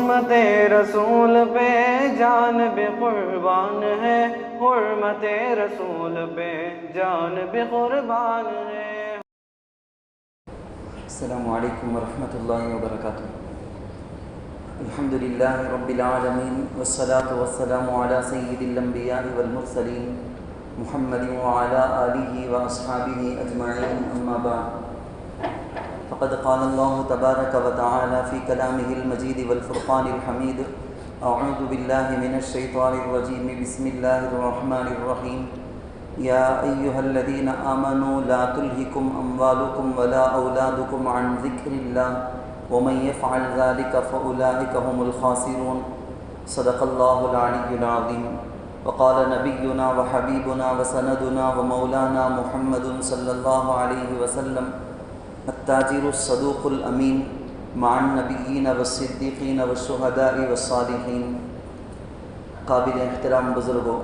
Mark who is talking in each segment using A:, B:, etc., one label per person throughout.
A: حرمت رسول پہ جان بھی قربان ہے، حرمت رسول پہ جان بھی قربان ہے۔
B: السلام علیکم ورحمۃ اللہ وبرکاتہ۔ الحمدللہ رب العالمین والصلاة والسلام علی سید الانبیاء والمرسلین محمد وعلی آلہ واصحابہ اجمعین، اما بعد فقد قال اللہ تبارک وتعالی فی کلامہ المجید والفرقان الحمید: اعوذ باللہ من الشیطان الرجیم، بسم اللہ الرحمن الرحیم۔ یا ایہا الذین آمنوا لا تلہکم اموالکم ولا اولادکم عن ذکر اللہ ومن یفعل ذلک فاولئک هم الخاسرون۔ صدق اللہ العلی العظیم۔ وقال نبینا وحبیبنا وسندنا ومولانا محمد صلی اللہ علیہ وسلم: التاجر الصدوق الامین مع النبیین والصدیقین والشہداء والصالحین۔ قابل احترام بزرگوں،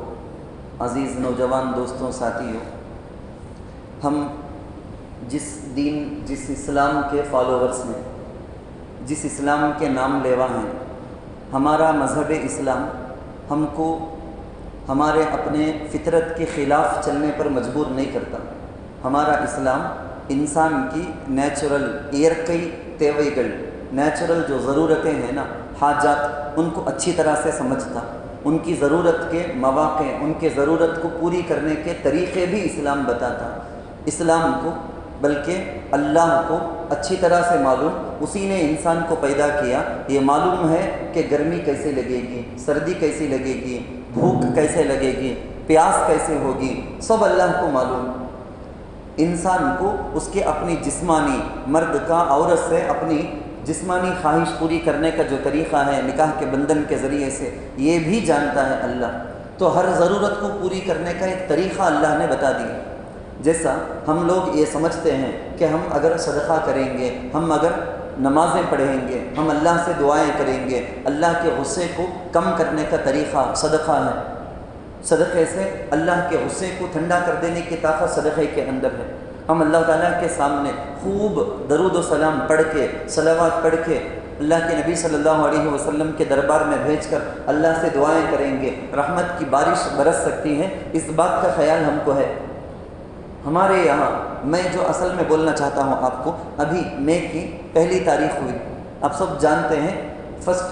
B: عزیز نوجوان دوستوں، ساتھیوں، ہم جس اسلام کے فالوورز ہیں، جس اسلام کے نام لیوا ہیں، ہمارا مذہب اسلام ہم کو ہمارے اپنے فطرت کے خلاف چلنے پر مجبور نہیں کرتا۔ ہمارا اسلام انسان کی نیچرل ایرکئی تیویگل، نیچرل جو ضرورتیں ہیں نا، حاجات، ان کو اچھی طرح سے سمجھتا، ان کی ضرورت کے مواقع، ان کے ضرورت کو پوری کرنے کے طریقے بھی اسلام بتاتا۔ اسلام کو بلکہ اللہ کو اچھی طرح سے معلوم، اسی نے انسان کو پیدا کیا، یہ معلوم ہے کہ گرمی کیسے لگے گی، سردی کیسی لگے گی، بھوک کیسے لگے گی، پیاس کیسے ہوگی، سب اللہ کو معلوم۔ انسان کو اس کے اپنی جسمانی، مرد کا عورت سے اپنی جسمانی خواہش پوری کرنے کا جو طریقہ ہے نکاح کے بندھن کے ذریعے سے، یہ بھی جانتا ہے اللہ۔ تو ہر ضرورت کو پوری کرنے کا ایک طریقہ اللہ نے بتا دیا۔ جیسا ہم لوگ یہ سمجھتے ہیں کہ ہم اگر صدقہ کریں گے، ہم اگر نمازیں پڑھیں گے، ہم اللہ سے دعائیں کریں گے، اللہ کے غصے کو کم کرنے کا طریقہ صدقہ ہے۔ صدقے سے اللہ کے غصے کو ٹھنڈا کر دینے کی طاقت صدقے کے اندر ہے۔ ہم اللہ تعالیٰ کے سامنے خوب درود و سلام پڑھ کے، صلوات پڑھ کے، اللہ کے نبی صلی اللہ علیہ وسلم کے دربار میں بھیج کر اللہ سے دعائیں کریں گے، رحمت کی بارش برس سکتی ہے، اس بات کا خیال ہم کو ہے۔ ہمارے یہاں میں جو اصل میں بولنا چاہتا ہوں آپ کو، ابھی مئی کی پہلی تاریخ ہوئی، آپ سب جانتے ہیں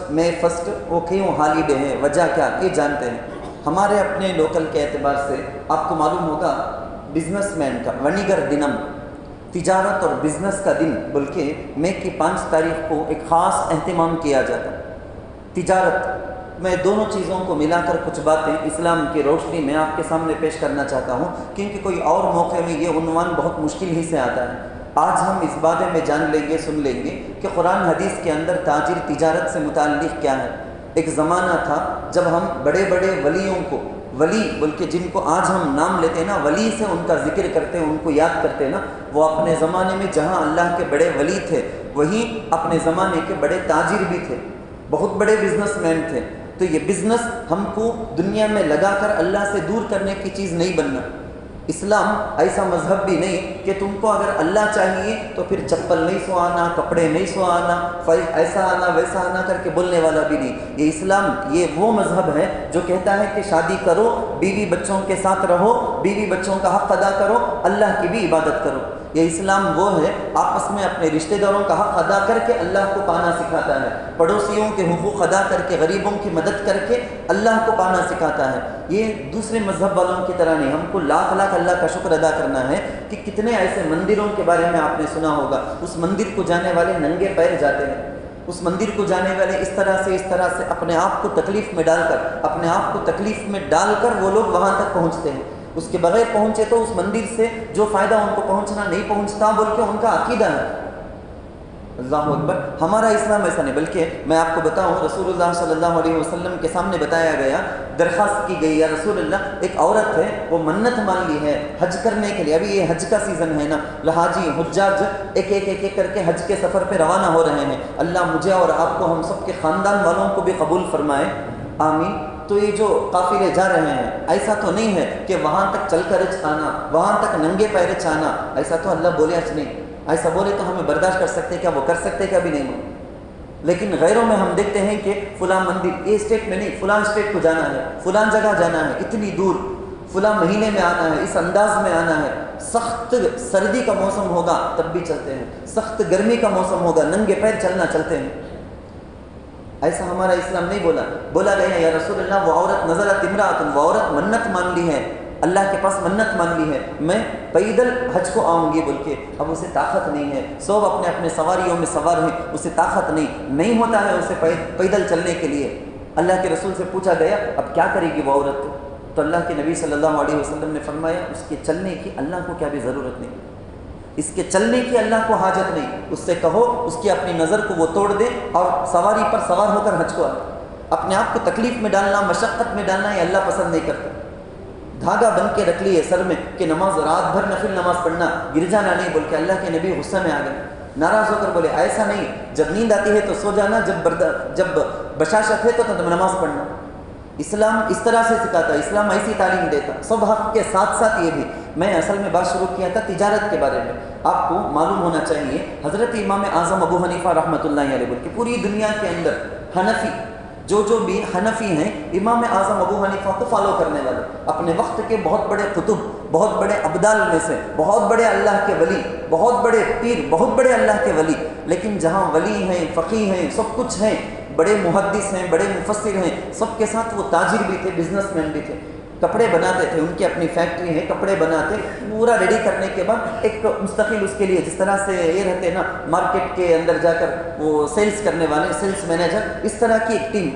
B: مئی فرسٹ وہ کیوں ہالیڈے ہے، وجہ کیا، یہ جانتے ہیں۔ ہمارے اپنے لوکل کے اعتبار سے آپ کو معلوم ہوگا، بزنس مین کا ونیگر دنم، تجارت اور بزنس کا دن، بلکہ مئی کی 5 تاریخ کو ایک خاص اہتمام کیا جاتا۔ تجارت میں دونوں چیزوں کو ملا کر کچھ باتیں اسلام کی روشنی میں آپ کے سامنے پیش کرنا چاہتا ہوں، کیونکہ کوئی اور موقع میں یہ عنوان بہت مشکل ہی سے آتا ہے۔ آج ہم اس بارے میں جان لیں گے، سن لیں گے کہ قرآن حدیث کے اندر تاجر تجارت سے متعلق کیا ہے۔ ایک زمانہ تھا جب ہم بڑے بڑے ولیوں کو، ولی بول کے جن کو آج ہم نام لیتے ہیں نا، ولی سے ان کا ذکر کرتے ہیں، ان کو یاد کرتے ہیں نا، وہ اپنے زمانے میں جہاں اللہ کے بڑے ولی تھے، وہیں اپنے زمانے کے بڑے تاجر بھی تھے، بہت بڑے بزنس مین تھے۔ تو یہ بزنس ہم کو دنیا میں لگا کر اللہ سے دور کرنے کی چیز نہیں بننا۔ اسلام ایسا مذہب بھی نہیں کہ تم کو اگر اللہ چاہیے تو پھر چپل نہیں سو آنا، کپڑے نہیں سو آنا، ایسا آنا ویسا آنا کر کے بولنے والا بھی نہیں۔ یہ اسلام یہ وہ مذہب ہے جو کہتا ہے کہ شادی کرو، بیوی بچوں کے ساتھ رہو، بیوی بچوں کا حق ادا کرو، اللہ کی بھی عبادت کرو۔ یہ اسلام وہ ہے آپس میں اپنے رشتہ داروں کا حق ادا کر کے اللہ کو پانا سکھاتا ہے، پڑوسیوں کے حقوق ادا کر کے، غریبوں کی مدد کر کے اللہ کو پانا سکھاتا ہے۔ یہ دوسرے مذہب والوں کی طرح نہیں۔ ہم کو لاکھ لاکھ اللہ کا شکر ادا کرنا ہے کہ کتنے ایسے مندروں کے بارے میں آپ نے سنا ہوگا، اس مندر کو جانے والے ننگے پیر جاتے ہیں، اس مندر کو جانے والے اس طرح سے اپنے آپ کو تکلیف میں ڈال کر، اپنے آپ کو تکلیف میں ڈال کر وہ لوگ وہاں تک پہنچتے ہیں۔ اس کے بغیر پہنچے تو اس مندر سے جو فائدہ ان کو پہنچنا نہیں پہنچتا بول کے ان کا عقیدہ ہے۔ اللہ اکبر۔ ہمارا اسلام ایسا نہیں، بلکہ میں آپ کو بتاؤں، رسول اللہ صلی اللہ علیہ وسلم کے سامنے بتایا گیا، درخواست کی گئی، یا رسول اللہ، ایک عورت ہے وہ منت مان لی ہے حج کرنے کے لیے، ابھی یہ حج کا سیزن ہے نا، حاجی حجاج ایک ایک کر کے حج کے سفر پہ روانہ ہو رہے ہیں۔ اللہ مجھے اور آپ کو، ہم سب کے خاندان والوں کو بھی قبول فرمائے، آمین۔ تو یہ جو قافلے جا رہے ہیں، ایسا تو نہیں ہے کہ وہاں تک چل کر آنا، وہاں تک ننگے پیر آنا، ایسا تو اللہ بولے نہیں۔ ایسا بولے تو ہمیں برداشت کر سکتے کیا؟ وہ کر سکتے کیا؟ بھی نہیں۔ لیکن غیروں میں ہم دیکھتے ہیں کہ فلاں مندر، یہ اسٹیٹ میں نہیں، فلاں اسٹیٹ کو جانا ہے، فلاں جگہ جانا ہے، اتنی دور، فلاں مہینے میں آنا ہے، اس انداز میں آنا ہے، سخت سردی کا موسم ہوگا تب بھی چلتے ہیں، سخت گرمی کا موسم ہوگا ننگے پیر چلنا چلتے ہیں۔ ایسا ہمارا اسلام نہیں بولا گیا یا رسول اللہ وہ عورت نزلت امرأۃ، وہ عورت منت مان لی ہے، اللہ کے پاس منت مان لی ہے میں پیدل حج کو آؤں گی بول کے، اب اسے طاقت نہیں ہے، سب اپنے اپنے سواریوں میں سوار ہیں، اسے طاقت نہیں ہوتا ہے اسے پیدل چلنے کے لیے۔ اللہ کے رسول سے پوچھا گیا اب کیا کرے گی وہ عورت؟ تو اللہ کے نبی صلی اللہ علیہ وسلم نے فرمایا اس کے چلنے کی اللہ کو کیا بھی ضرورت نہیں، اس کے چلنے کی اللہ کو حاجت نہیں، اس سے کہو اس کی اپنی نظر کو وہ توڑ دے اور سواری پر سوار ہو کر حج کو آئے۔ اپنے آپ کو تکلیف میں ڈالنا، مشقت میں ڈالنا یہ اللہ پسند نہیں کرتا۔ دھاگا بن کے رکھ لیے سر میں کہ نماز رات بھر نفل نماز پڑھنا، گر جانا نہیں بول کے اللہ کے نبی غصے میں آ گئے، ناراض ہو کر بولے ایسا نہیں، جب نیند آتی ہے تو سو جانا، جب بشاشت ہے تو نماز پڑھنا۔ اسلام اس طرح سے سکھاتا ہے، اسلام ایسی تعلیم دیتا۔ سب حق کے ساتھ ساتھ یہ بھی، میں اصل میں بات شروع کیا تھا تجارت کے بارے میں۔ آپ کو معلوم ہونا چاہیے حضرت امام اعظم ابو حنیفہ رحمۃ اللہ علیہ کہ پوری دنیا کے اندر حنفی جو بھی حنفی ہیں امام اعظم ابو حنیفہ کو فالو کرنے والے، اپنے وقت کے بہت بڑے قطب، بہت بڑے ابدال میں سے، بہت بڑے اللہ کے ولی، بہت بڑے پیر، بہت بڑے اللہ کے ولی، لیکن جہاں ولی ہیں، فقیہ ہیں، سب کچھ ہیں، بڑے محدث ہیں، بڑے مفسر ہیں، سب کے ساتھ وہ تاجر بھی تھے، بزنس مین بھی تھے، کپڑے بناتے تھے، ان کی اپنی فیکٹری ہے، کپڑے بناتے، پورا ریڈی کرنے کے بعد ایک مستقل اس کے لیے، جس طرح سے یہ رہتے نا مارکیٹ کے اندر جا کر وہ سیلز کرنے والے، سیلز مینیجر، اس طرح کی ایک ٹیم۔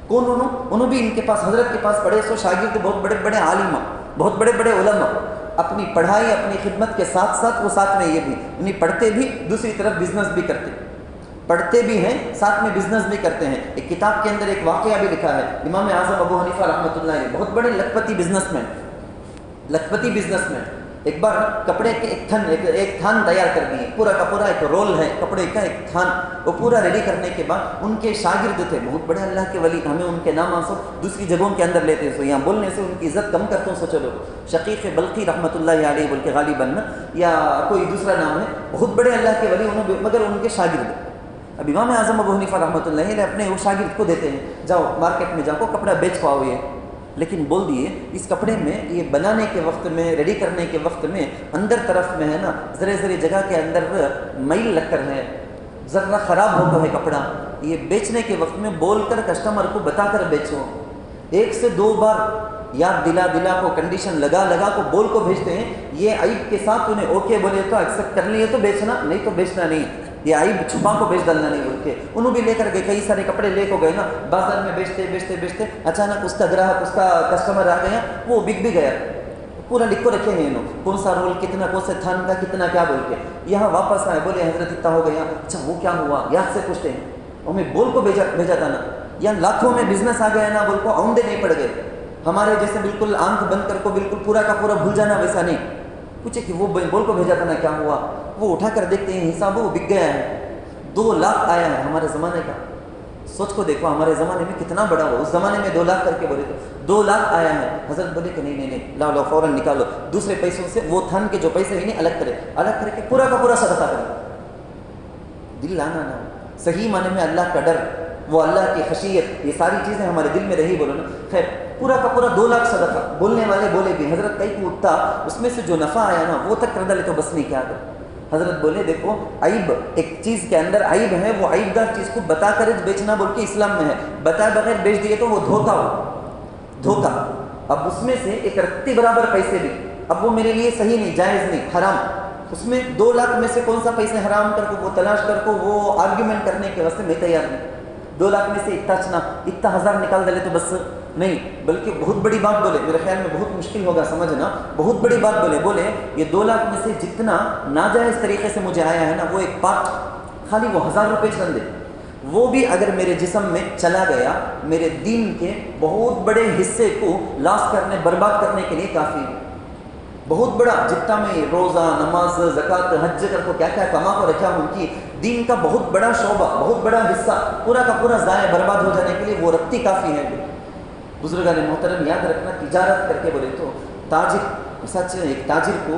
B: کون انہوں بھی ان کے پاس حضرت کے پاس پڑھے سو شاگرد، بہت بڑے بڑے عالم، بہت بڑے بڑے علماء، اپنی پڑھائی اپنی خدمت کے ساتھ ساتھ وہ ساتھ میں یہ بھی انہیں پڑھتے بھی، دوسری طرف بزنس بھی کرتے، پڑھتے بھی ہیں ساتھ میں بزنس بھی کرتے ہیں۔ ایک کتاب کے اندر ایک واقعہ بھی لکھا ہے، امام اعظم ابو حنیفہ رحمۃ اللہ علیہ بہت بڑے لکھپتی بزنس مین، ایک بار کپڑے کے ایک تھان تیار کر دیے، پورا کا پورا ایک رول ہے کپڑے کا، ایک تھان، وہ پورا ریڈی کرنے کے بعد ان کے شاگرد تھے بہت بڑے اللہ کے ولی، ہمیں ان کے نام آنسو دوسری جگہوں کے اندر لیتے سو، یہاں بولنے سے ان کی عزت کم کرتا ہوں، سوچو لوگ، شقیق بلخی رحمۃ اللہ علیہ بول کے غالباً یا کوئی دوسرا نام ہے، بہت بڑے اللہ کے ولی مگر ان کے شاگرد۔ اب امام اعظم ابو حنیفہ رحمۃ اللہ علیہ اپنے وہ شاگرد کو دیتے ہیں، جاؤ مارکیٹ میں جاؤ کپڑا بیچ کو آؤ، یہ لیکن بول دیے اس کپڑے میں یہ بنانے کے وقت میں، ریڈی کرنے کے وقت میں اندر طرف میں ہے نا ذرے جگہ کے اندر میل لگ کر ہے، ذرا خراب ہو کر ہے کپڑا، یہ بیچنے کے وقت میں بول کر کسٹمر کو بتا کر بیچو، 1 سے 2 بار یاد دلا کو کنڈیشن لگا کو بول کو بھیجتے ہیں، یہ عیب کے ساتھ انہیں اوکے بولے تو ایکسیپٹ کر لیے تو بیچنا، نہیں تو بیچنا نہیں، یہ عیب چھپا کو بیچ ڈالنا نہیں بول کے انہوں بھی لے کر گئے، کئی سارے کپڑے لے کو گئے نا، بازار میں بیچتے اچانک اس کا گراہک، اس کا کسٹمر آ گیا، وہ بک بھی گیا، پورا لکھ کو رکھے ہیں انہوں، کون سا رول کتنا، کون سے تھان کا کتنا کیا بول کے، یہاں واپس آئے بولے حضرت اتنا ہو گیا، اچھا وہ کیا ہوا یاد سے پوچھتے ہیں، ہمیں بول کو بھیجا تھا نا، یا لاکھوں میں بزنس آ گیا نا، بول کو آؤندے نہیں پڑ گئے، ہمارے جیسے بالکل آنکھ بند کر کو بالکل پورا کا پورا بھول جانا ویسا نہیں، پوچھے کہ وہ بول کو بھیجا تھا نا کیا ہوا، وہ اٹھا کر دیکھتے ہیں حساب وہ بک گیا ہے، 2 لاکھ آیا ہے ہمارے زمانے کا، سوچ کو دیکھو ہمارے زمانے میں کتنا بڑا ہوا، اس زمانے میں 2 لاکھ کر کے بولے تو 2 لاکھ آیا ہے، حضرت بولے کہ نہیں لاؤ فوراً نکالو، دوسرے پیسوں سے وہ تھن کے جو پیسے ہیں الگ کر کے پورا کا پورا صدقہ کرو، دل لانا نا، صحیح معنی میں اللہ کا ڈر، وہ اللہ کی خشیت، یہ ساری چیزیں ہمارے دل میں رہی بولو نا، خیر پورا کا پورا 2 لاکھ صدقہ، بولنے والے بولے بھی، حضرت کئی کو اٹھتا اس میں سے جو نفع آیا نا وہ تک کر ڈالے تو بس نہیں کیا کر، حضرت بولے دیکھو عیب ایک چیز کے اندر عیب ہے، وہ عیب دار چیز کو بتا کر بیچنا بول کے اسلام میں ہے، بتائے بغیر بیچ دیے تو وہ دھوکا، اب اس میں سے ایک رتی برابر پیسے بھی، اب وہ میرے لیے صحیح نہیں، جائز نہیں، حرام، اس میں 2 لاکھ میں سے کون سا پیسے حرام کر کو وہ تلاش کر کو وہ آرگیومنٹ کرنے کے واسطے میں تیار نہیں، 2 لاکھ میں سے اتنا ہزار نکال دے تو بس نہیں، بلکہ بہت بڑی بات بولے، میرے خیال میں بہت مشکل ہوگا سمجھنا، بہت بڑی بات بولے یہ 2 لاکھ میں سے جتنا ناجائز طریقے سے مجھے آیا ہے نا وہ ایک پارٹ، خالی وہ 1000 روپے چند دے، وہ بھی اگر میرے جسم میں چلا گیا میرے دین کے بہت بڑے حصے کو لاس کرنے، برباد کرنے کے لیے کافی ہے، بہت بڑا جتنا میں روزہ، نماز، زکوٰۃ، حج کر کو کیا کما کو رکھا ہوں کہ دین کا بہت بڑا شعبہ، بہت بڑا حصہ پورا کا پورا ضائع برباد ہو جانے کے لیے وہ رتی کافی ہے۔ بزرگان محترم یاد رکھنا، تجارت کر کے بولے تو تاجر، سچ ایک تاجر کو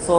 B: 100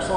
B: 100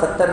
B: 70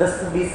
B: 10 20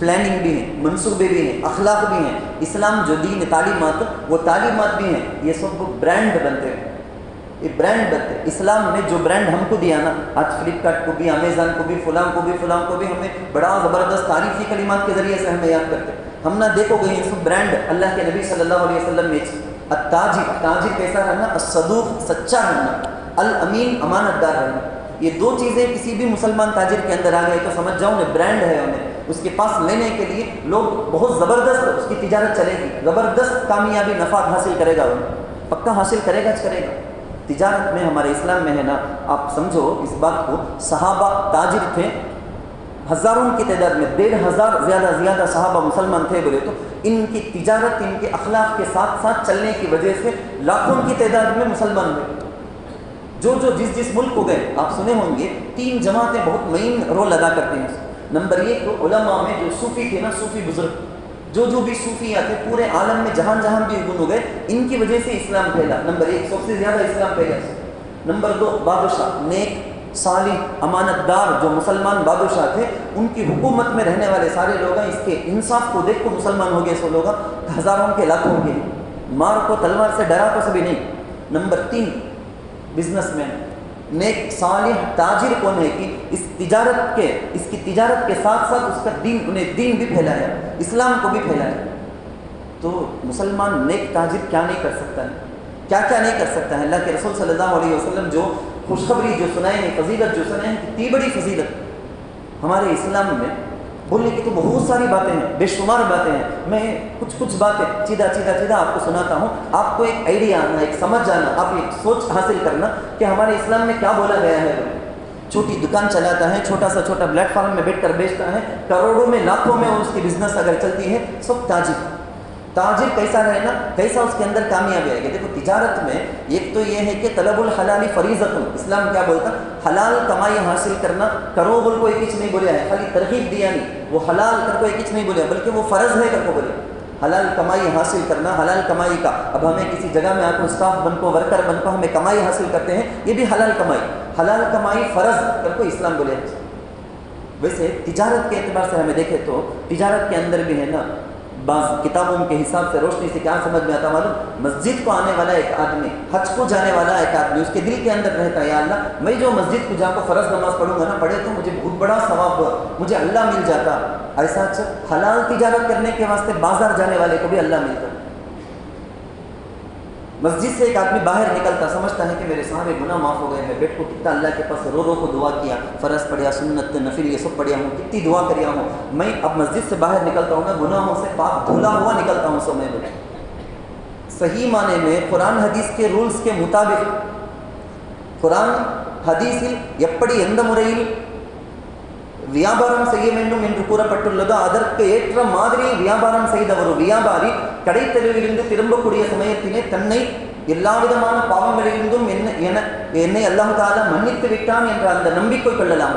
B: پلاننگ بھی ہیں، منصوبے بھی ہیں، اخلاق بھی ہیں. اسلام جو دین تعلیمات، وہ تعلیمات بھی ہیں. یہ سب برانڈ بنتے ہیں، یہ برانڈ بنتے ہیں. اسلام نے جو برانڈ ہم کو دیا نا، آج فلپکارٹ کو بھی، امیزون کو بھی، فلاں کو بھی، فلاں کو بھی ہمیں بڑا زبردست تعریفی کلمات کے ذریعے سے ہمیں یاد کرتے ہیں. ہم نہ دیکھو گے یہ سب برانڈ اللہ کے نبی صلی اللہ علیہ وسلم نے. التاجر، تاجر کیسا رہنا؟ الصدوق، سچا رہنا. الامین، امانت دار رہنا. یہ دو چیزیں کسی بھی مسلمان تاجر کے اندر آ گئے تو سمجھ جاؤ نے برانڈ ہے انہیں. اس کے پاس لینے کے لیے لوگ بہت زبردست اس کی تجارت چلے گی، زبردست کامیابی نفع حاصل کرے گا، انہیں پکا حاصل کرے گا. تجارت میں ہمارے اسلام میں ہے نا، آپ سمجھو اس بات کو. صحابہ تاجر تھے ہزاروں کی تعداد میں، 1500 زیادہ صحابہ مسلمان تھے بولے تو ان کی تجارت، ان کے اخلاق کے ساتھ ساتھ چلنے کی وجہ سے لاکھوں کی تعداد میں مسلمان ہوئے. جو جس ملک کو گئے، آپ سنے ہوں گے 3 جماعتیں بہت مین رول ادا کرتے ہیں. نمبر 1 تو علماء میں جو صوفی تھے نا، صوفی بزرگ، جو بھی صوفیہ تھے پورے عالم میں جہاں بھی گن گئے، ان کی وجہ سے اسلام پھیلا. نمبر 1 سب سے زیادہ اسلام پھیلا. نمبر 2 بادشاہ، نیک صالح امانت دار جو مسلمان بادشاہ تھے، ان کی حکومت میں رہنے والے سارے لوگ اس کے انصاف کو دیکھ کو مسلمان ہو گئے. سو لوگ ہزاروں کے لاکھوں کے، مار کو تلوار سے ڈرا کو سبھی نہیں. نمبر 3 بزنس مین، نیک صالح تاجر کون ہے کہ اس کی تجارت کے ساتھ ساتھ اس کا انہیں دین بھی پھیلایا، اسلام کو بھی پھیلایا. تو مسلمان نیک تاجر کیا نہیں کر سکتا ہے، کیا نہیں کر سکتا ہے. اللہ کے رسول صلی اللہ علیہ وسلم جو خوشخبری جو سنائے ہیں، فضیلت جو سنائے ہیں، کتنی بڑی فضیلت ہمارے اسلام میں. بولنے کی تو بہت ساری باتیں ہیں، بے شمار باتیں ہیں. میں کچھ باتیں سیدھا آپ کو سناتا ہوں. آپ کو ایک آئیڈیا آنا، ایک سمجھ آنا، آپ ایک سوچ حاصل کرنا کہ ہمارے اسلام میں کیا بولا گیا ہے. چھوٹی دکان چلاتا ہے، چھوٹا پلیٹ فارم میں بیٹھ کر بیچتا ہے، کروڑوں میں لاکھوں میں اس کی بزنس اگر چلتی ہے، سب تاجر کیسا رہنا، کیسا اس کے اندر کامیابی آئے گی. دیکھو تجارت میں ایک تو یہ ہے کہ طلب الحلال فریضۃ. اسلام کیا بولتا؟ حلال کمائی حاصل کرنا. کرو بول کو ایک کچھ نہیں بولیا ہے، خالی ترغیب دیا نہیں. وہ حلال کر کو ایک کچھ نہیں بولیا، بلکہ وہ فرض ہے کر کو بولے. حلال کمائی حاصل کرنا، حلال کمائی کا. اب ہمیں کسی جگہ میں آپ کو اسٹاف بن کو، ورکر بن کو ہمیں کمائی حاصل کرتے ہیں، یہ بھی حلال کمائی فرض کر کو اسلام بولے. ویسے تجارت کے اعتبار سے ہمیں دیکھیں تو تجارت کے اندر بھی ہے نا، بعض کتابوں کے حساب سے روشنی سے کیا سمجھ میں آتا معلوم؟ مسجد کو آنے والا ایک آدمی، حج کو جانے والا ایک آدمی، اس کے دل کے اندر رہتا ہے یا اللہ میں جو مسجد کو جا کو فرض نماز پڑھوں گا نا، پڑھے تو مجھے بہت بڑا ثواب ہوا، مجھے اللہ مل جاتا. ایسا حلال تجارت کرنے کے واسطے بازار جانے والے کو بھی اللہ ملتا. مسجد سے ایک آدمی باہر نکلتا، سمجھتا ہے کہ میرے سارے گناہ معاف ہو گئے، میں بیٹھ کو کتنا اللہ کے پاس رو کو دعا کیا، فرض پڑھیا، سنت نفل یہ سب پڑھیا ہوں، کتنی دعا کریا ہوں. میں اب مسجد سے باہر نکلتا ہوں نا، گناہوں سے پاک دھلا ہوا نکلتا ہوں. سو میں صحیح معنی میں قرآن حدیث کے رولز کے مطابق، قرآن حدیث எப்படி எந்த முறையில் வியாபாரம் செய்ய வேண்டும் என்று கூறப்பட்டுள்ளதோ அதற்கு ஏற்ற மாதிரி வியாபாரம் செய்த ஒரு வியாபாரி கடைத்தெருவிலிருந்து திரும்பக்கூடிய சமயத்திலே தன்னை எல்லா விதமான பாவங்களிலிருந்தும் என்னை அல்லாஹ் தஆலா மன்னித்து விட்டான் என்ற அந்த நம்பிக்கை கொள்ளலாம்.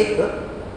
B: 1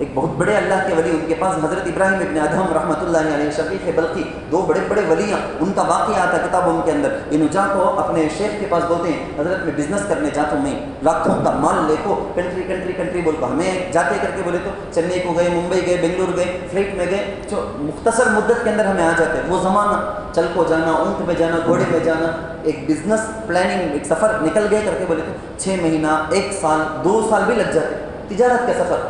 B: ایک بہت بڑے اللہ کے ولی، ان کے پاس حضرت ابراہیم ابن ادہم رحمۃ اللہ علیہ، شفیق بلخی، دو بڑے بڑے ولیاں، ان کا واقعہ آتا کتابوں کے اندر. انہوں جا کو اپنے شیخ کے پاس بولتے ہیں حضرت میں بزنس کرنے جاتا ہوں، میں لاکھوں کا مال لے کو کنٹری بول کو ہمیں جاتے کر کے بولے تو چنئی کو گئے، ممبئی گئے، بنگلور گئے، فلائٹ میں گئے، جو مختصر مدت کے اندر ہمیں آ جاتے ہیں. وہ زمانہ چل کو جانا، اونٹ میں جانا، گھوڑے میں جانا، ایک بزنس پلاننگ، ایک سفر نکل گئے کر کے بولے تو 6 مہینہ، 1 سال، 2 سال بھی لگ جاتے. تجارت کا سفر،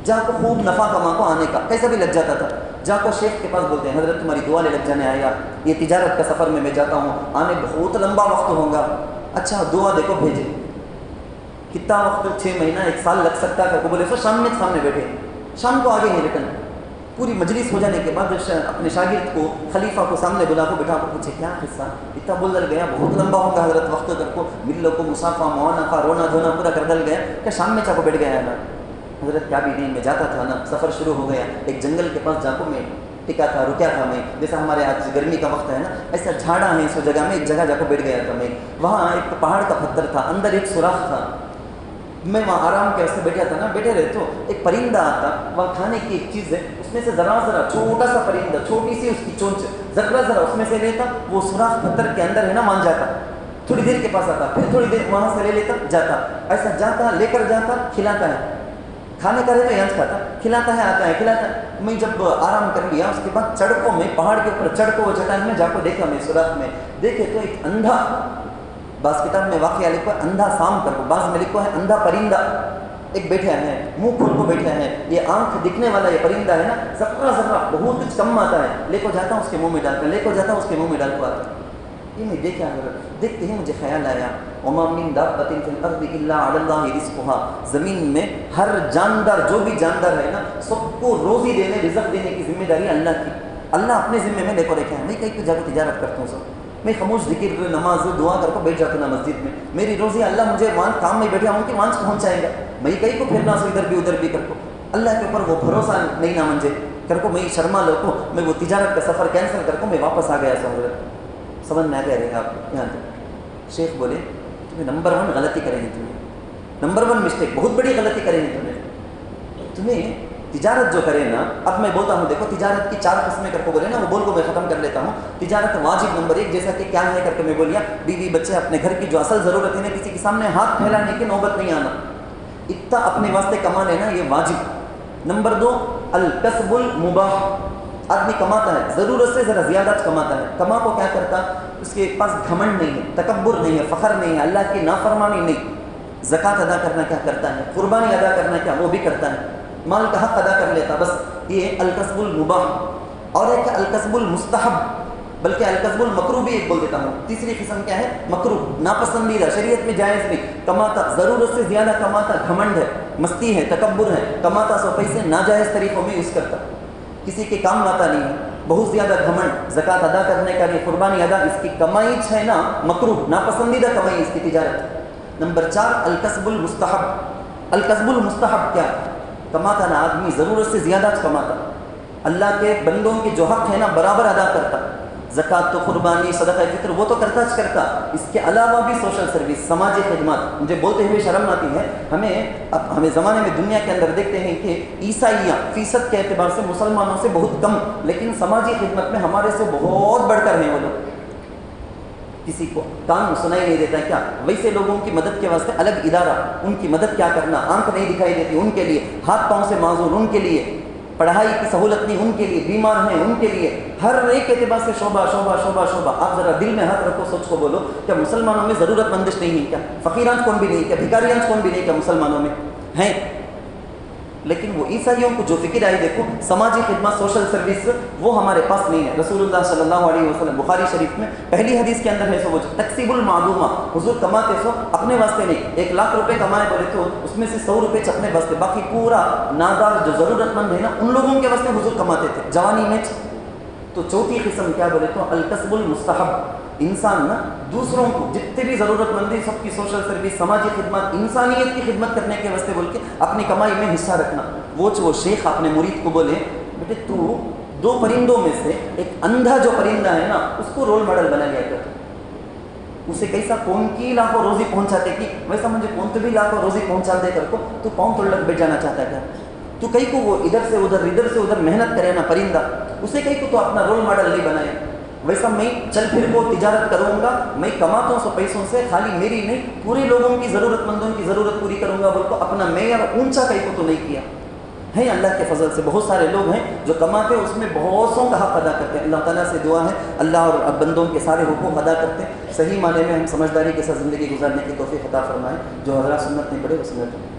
B: جا کو خوب نفع کما کو آنے کا کیسا بھی لگ جاتا تھا. جا کو شیخ کے پاس بولتے ہیں حضرت تمہاری دعا لے لگ جانے آیا، یہ تجارت کا سفر میں جاتا ہوں، آنے بہت لمبا وقت ہوگا. اچھا دعا دیکھو بھیجے. کتنا وقت؟ 6 مہینہ، 1 سال لگ سکتا ہے. کو بولے سو شام میں سامنے بیٹھے، شام کو آگے ہی ریٹرن. پوری مجلس ہو جانے کے بعد اپنے شاگرد کو، خلیفہ کو سامنے بلا کو بٹھا کو پوچھے کیا قصہ؟ اتنا بول ڈل گیا، بہت لمبا ہوگا حضرت وقت کر کو ملو کو مسافہ موانفہ رونا دھونا پورا کر ڈل گیا کہ شام میں چاکو بیٹھ گیا ہے نا. حضرت کیا بھی نہیں، میں جاتا تھا نا، سفر شروع ہو گیا، ایک جنگل کے پاس جا کو میں ٹکا تھا، رکیا تھا میں، جیسا ہمارے آج گرمی کا وقت ہے نا، ایسا جھاڑا ہے اس جگہ میں، ایک جگہ جا کو بیٹھ گیا تھا میں. وہاں ایک پہاڑ کا پتھر تھا، اندر ایک سوراخ تھا. میں وہاں آرام کے واسطے بیٹھا تھا نا، بیٹھے رہے تو ایک پرندہ آتا، وہاں کھانے کی ایک چیز ہے، اس میں سے ذرا چھوٹا سا پرندہ، چھوٹی سی اس کی چونچ، ذرا اس میں سے لیتا، وہ سوراخ پتھر کے اندر ہے نا مان جاتا. تھوڑی دیر کے پاس آتا، پھر تھوڑی دیر وہاں سے لے لیتا جاتا، ایسا جاتا لے کر جاتا، کھلاتا ہے. کھانے کا رہے تو ینچ کھاتا، کھلاتا ہے، آتا ہے کھلاتا ہے. میں جب آرام کر لیا اس کے بعد چڑکوں میں، پہاڑ کے اوپر چڑکوں وہ چٹان میں جا کو دیکھا، میں سوراخ میں دیکھے تو ایک اندھا، بعض کتاب میں واقعہ لکھو ہے اندھا سام کر کو، بعض میں لکھو ہے اندھا پرندہ ایک بیٹھا ہے، منہ کھول کو بیٹھا ہے. یہ آنکھ دکھنے والا یہ پرندہ ہے نا، ذرا بہت کچھ کم آتا ہے، لے کو جاتا ہوں اس کے منہ میں ڈال کر، لے کو جاتا ہوں اس کے منہ میں ڈال کو آتا. یہ میں دیکھا دیکھتے ہی مجھے خیال آیا، وما من دابۃ فی الارض الا علی اللہ رزقها، زمین میں ہر جاندار، جو بھی جاندار ہے نا، سب کو روزی دینے، رزق دینے کی ذمہ داری اللہ کی. اللہ اپنے ذمے میں لے کو رکھا ہے. میں کہیں پہ جا کے تجارت کرتا ہوں سب، میں خاموش ذکر نماز دعا کر کو بیٹھ جاتا ہوں مسجد میں. میری روزی اللہ مجھے وہاں کام میں بیٹھا ہوں کہ وہاں پہنچائے گا. میں کہیں کو پھرنا سو ادھر بھی ادھر بھی کر کو، اللہ کے اوپر وہ بھروسہ نہیں نہ منجے کر کو، میں شرما لو کو، میں وہ تجارت کا سفر کینسل کر کو میں واپس آ گیا. سمجھ میں آ گیا رہے گا آپ یہاں تک. شیخ بولے تمہیں نمبر 1 غلطی کریں گے، تمہیں نمبر 1 مسٹیک، بہت بڑی غلطی کریں گے تمہیں تجارت جو کرے نا. اب میں بولتا ہوں دیکھو تجارت کی 4 قسمیں کر کے بولے نا، وہ بول کو میں ختم کر لیتا ہوں. تجارت واجب نمبر 1 جیسا کہ کیا ہے کر کے میں بولیا، بیوی بچے، اپنے گھر کی جو اصل ضرورت ہے نا، کسی کے سامنے ہاتھ پھیلانے کی نوبت نہیں آنا، اتنا اپنے واسطے کما لینا، یہ واجب. نمبر 2 الکسب المباح، آدمی کماتا ہے، ضرورت سے ذرا زیادہ کماتا ہے. کما کو کیا کرتا، اس کے پاس گھمنڈ نہیں ہے، تکبر نہیں ہے، فخر نہیں ہے، اللہ کی نافرمانی نہیں. زکوٰۃ ادا کرنا کیا کرتا ہے، قربانی ادا کرنا کیا وہ بھی کرتا ہے، مال کا حق ادا کر لیتا. بس یہ الکسب المباح. اور ایک ہے الکسب المستحب، بلکہ الکسب المکروہ بھی ایک بول دیتا ہوں. تیسری قسم کیا ہے، مکروہ، ناپسندیدہ، شریعت میں جائز نہیں. کماتا ضرورت سے زیادہ کماتا، گھمنڈ ہے، مستی ہے، تکبر ہے، کماتا سو پیسے ناجائز طریقوں میں یوز کرتا، کسی کے کام آتا نہیں ہے، بہت زیادہ گھمنڈ، زکوٰۃ ادا کرنے کا لیے قربانی ادا، اس کی کمائی ہے نا مکروہ، ناپسندیدہ کمائی اس کی تجارت. نمبر 4 الکسب المستحب. الکسب المستحب کیا، کماتا نا آدمی ضرورت سے زیادہ کماتا، اللہ کے بندوں کے جو حق ہے نا برابر ادا کرتا. زکوٰۃ تو، قربانی، صدقہ فطر وہ تو کرتا. اس کے علاوہ بھی سوشل سروس، سماجی خدمات. مجھے بولتے ہوئے شرم آتی ہے، ہمیں زمانے میں دنیا کے اندر دیکھتے ہیں کہ عیسائیاں فیصد کے اعتبار سے مسلمانوں سے بہت کم، لیکن سماجی خدمت میں ہمارے سے بہت بڑھ کر ہیں وہ لوگ. کسی کو کان سنائی نہیں دیتا کیا، ویسے لوگوں کی مدد کے واسطے الگ ادارہ، ان کی مدد کیا کرنا، آنکھ نہیں دکھائی دیتی ان کے لیے، ہاتھ پاؤں سے معذور ان کے لیے، پڑھائی کی سہولت نہیں ان کے لیے، بیمار ہیں ان کے لیے، ہر ایک اعتبار سے شعبہ. آپ ذرا دل میں ہاتھ رکھو، سوچ کو بولو، کیا مسلمانوں میں ضرورت مندش نہیں ہے کیا، فقیران کون بھی نہیں، کیا بھکاریان کون بھی نہیں، کیا مسلمانوں میں ہیں. لیکن وہ عیسائیوں کو جو فکر آئی دیکھو، سماجی خدمت، سوشل سروس، وہ ہمارے پاس نہیں ہے. رسول اللہ صلی اللہ علیہ وسلم بخاری شریف میں پہلی حدیث کے اندر ہے سو وہ تقسیب المعلومہ، حضور کماتے سو اپنے واسطے نہیں. 1 لاکھ روپے کمائے بولے تو اس میں سے 100 روپے اپنے واسطے، باقی پورا نادار جو ضرورت مند ہے نا ان لوگوں کے واسطے حضور کماتے تھے جوانی میں. تو چوتھی قسم کیا بولے تو الکسب المستحب. انسان نا دوسروں کو جتنے بھی ضرورت مندی، سب کی سوشل سروس، سماجی خدمت، انسانیت کی خدمت کرنے کے واسطے بول کے اپنی کمائی میں حصہ رکھنا. وہ شیخ اپنے مرید کو بولے بیٹے تو 2 پرندوں میں سے ایک اندھا جو پرندہ ہے نا اس کو رول ماڈل بنا لیا کر، اسے کیسا کون کی لاکھوں روزی پہنچاتے کی، ویسا مجھے کون تو بھی لاکھوں روزی پہنچا دے کر کو تو پاؤں توڑ لگ بیٹھ جانا چاہتا ہے کیا. تو کئی کو وہ ادھر سے ادھر محنت کرے نا پرندہ، اسے کئی کو تو اپنا رول ماڈل نہیں بنائے. ویسا میں چل پھر کو تجارت کروں گا، میں کماتا ہوں سو پیسوں سے، خالی میری نہیں پورے لوگوں کی ضرورت مندوں کی ضرورت پوری کروں گا بول کو اپنا معیار اونچا کئی کو تو نہیں کیا ہے. اللہ کے فضل سے بہت سارے لوگ ہیں جو کماتے ہیں، اس میں بہت سوں کا حق ادا کرتے ہیں. اللہ تعالیٰ سے دعا ہے اللہ اور بندوں کے سارے حقوق ادا کرتے ہیں، صحیح معنی میں ہم سمجھداری کے ساتھ زندگی گزارنے کی توفیق عطا فرمائے. جو حضرات سنت نہیں پڑھے وہ سنت